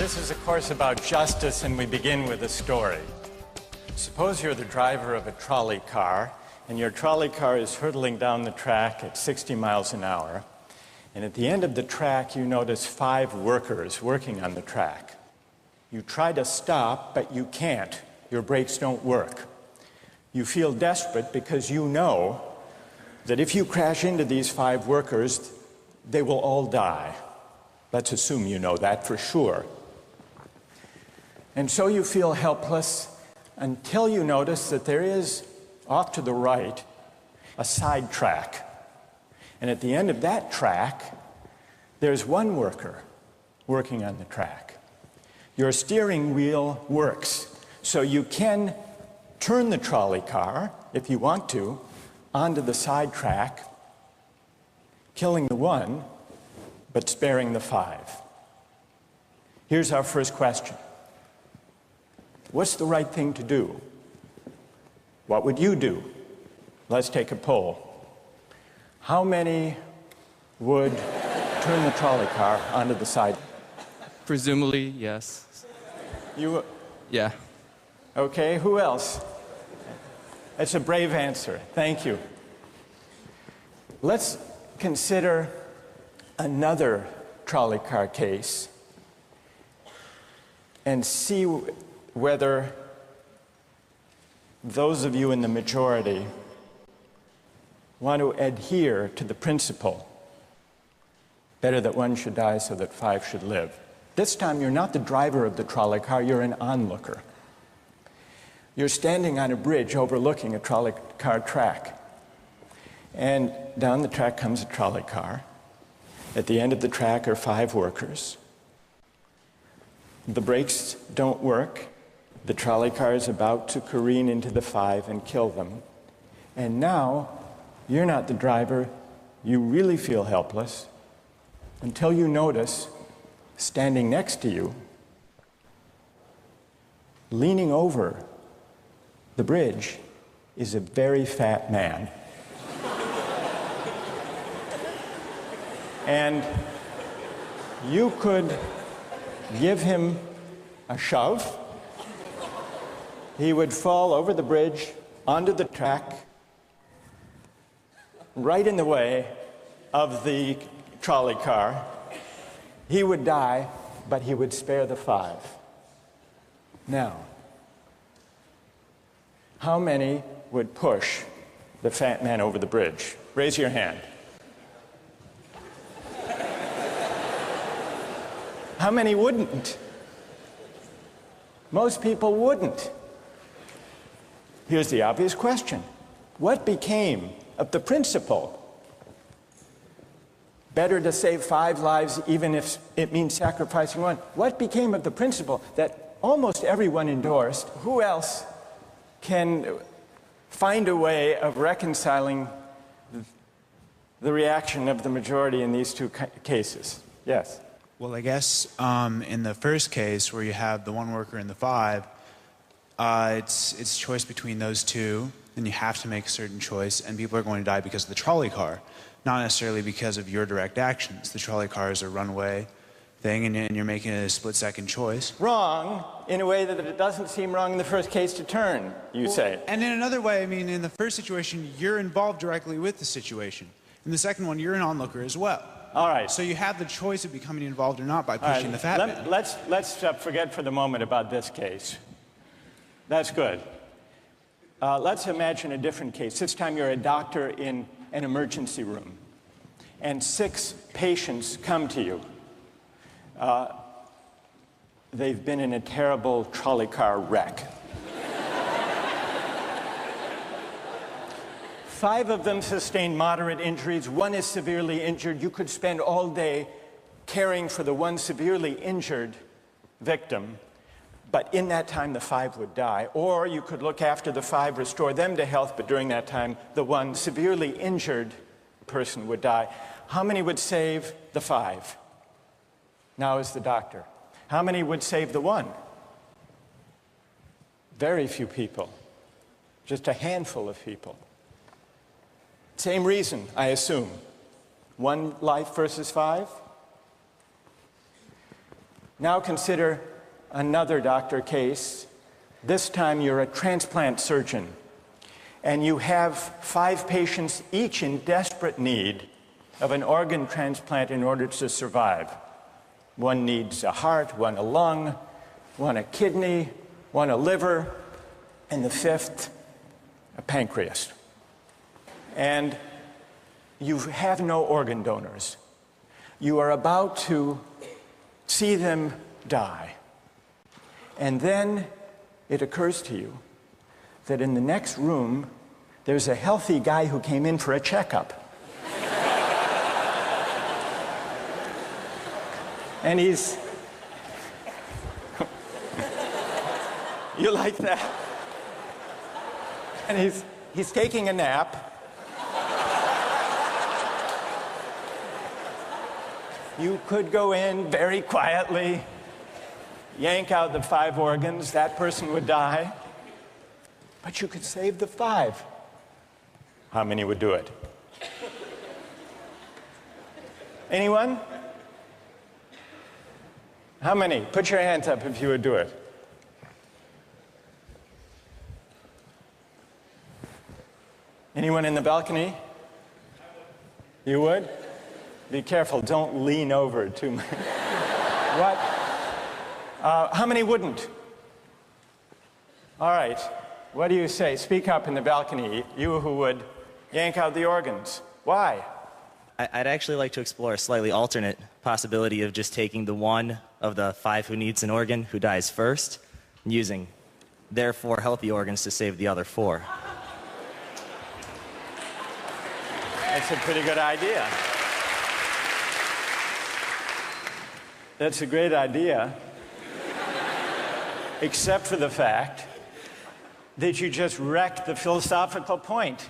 This is a course about justice, and we begin with a story. Suppose you're the driver of a trolley car, and your trolley car is hurtling down the track at 60 miles an hour. And at the end of the track, you notice 5 workers working on the track. You try to stop, but you can't. Your brakes don't work. You feel desperate because you know that if you crash into these 5 workers, they will all die. Let's assume you know that for sure. And so you feel helpless until you notice that there is, off to the right, a side track. And at the end of that track, there's one worker working on the track. Your steering wheel works, so you can turn the trolley car, if you want to, onto the side track, killing the one, but sparing the 5. Here's our first question. What's the right thing to do? What would you do? Let's take a poll. How many would turn the trolley car onto the side? Presumably, yes. You? Yeah. Okay, who else? That's a brave answer. Thank you. Let's consider another trolley car case and see whether those of you in the majority want to adhere to the principle, better that one should die so that 5 should live. This time you're not the driver of the trolley car, you're an onlooker. You're standing on a bridge overlooking a trolley car track. And down the track comes a trolley car. At the end of the track are 5 workers. The brakes don't work. The trolley car is about to careen into the 5 and kill them. And now, you're not the driver. You really feel helpless until you notice, standing next to you, leaning over the bridge, is a very fat man. And you could give him a shove. He would fall over the bridge, onto the track, right in the way of the trolley car. He would die, but he would spare the 5. Now, how many would push the fat man over the bridge? Raise your hand. How many wouldn't? Most people wouldn't. Here's the obvious question. What became of the principle? Better to save 5 lives even if it means sacrificing 1. What became of the principle that almost everyone endorsed? Who else can find a way of reconciling the reaction of the majority in these 2 cases? Yes? Well, I guess in the first case where you have the 1 worker and the 5, it's choice between those 2, and you have to make a certain choice, and people are going to die because of the trolley car, not necessarily because of your direct actions. The trolley car is a runaway thing, and you're making a split-second choice. Wrong, in a way that it doesn't seem wrong in the first case to turn, you say. And in another way, I mean, in the first situation, you're involved directly with the situation. In the second one, you're an onlooker as well. All right. So you have the choice of becoming involved or not by pushing the fat man. Let's forget for the moment about this case. That's good. Let's imagine a different case. This time you're a doctor in an emergency room, and 6 patients come to you. They've been in a terrible trolley car wreck. 5 of them sustained moderate injuries. 1 is severely injured. You could spend all day caring for the 1 severely injured victim, but in that time the 5 would die. Or you could look after the 5, restore them to health, but during that time the 1 severely injured person would die. How many would save the 5? Now is the doctor. How many would save the 1? Very few people. Just a handful of people. Same reason, I assume. 1 life versus 5? Now consider another doctor case. This time you're a transplant surgeon, and you have 5 patients, each in desperate need of an organ transplant in order to survive. One needs a heart, one a lung, one a kidney, one a liver, and the 5th, a pancreas. And you have no organ donors. You are about to see them die. And then it occurs to you that in the next room, there's a healthy guy who came in for a checkup. And he's... You like that? And he's taking a nap. You could go in very quietly, yank out the 5 organs, that person would die. But you could save the 5. How many would do it? Anyone? How many? Put your hands up if you would do it. Anyone in the balcony? You would? Be careful, don't lean over too much. What? How many wouldn't? All right, what do you say? Speak up in the balcony, you who would yank out the organs. Why? I'd actually like to explore a slightly alternate possibility of just taking the one of the 5 who needs an organ who dies first, and using their 4 healthy organs to save the other 4. That's a pretty good idea. That's a great idea, except for the fact that you just wrecked the philosophical point.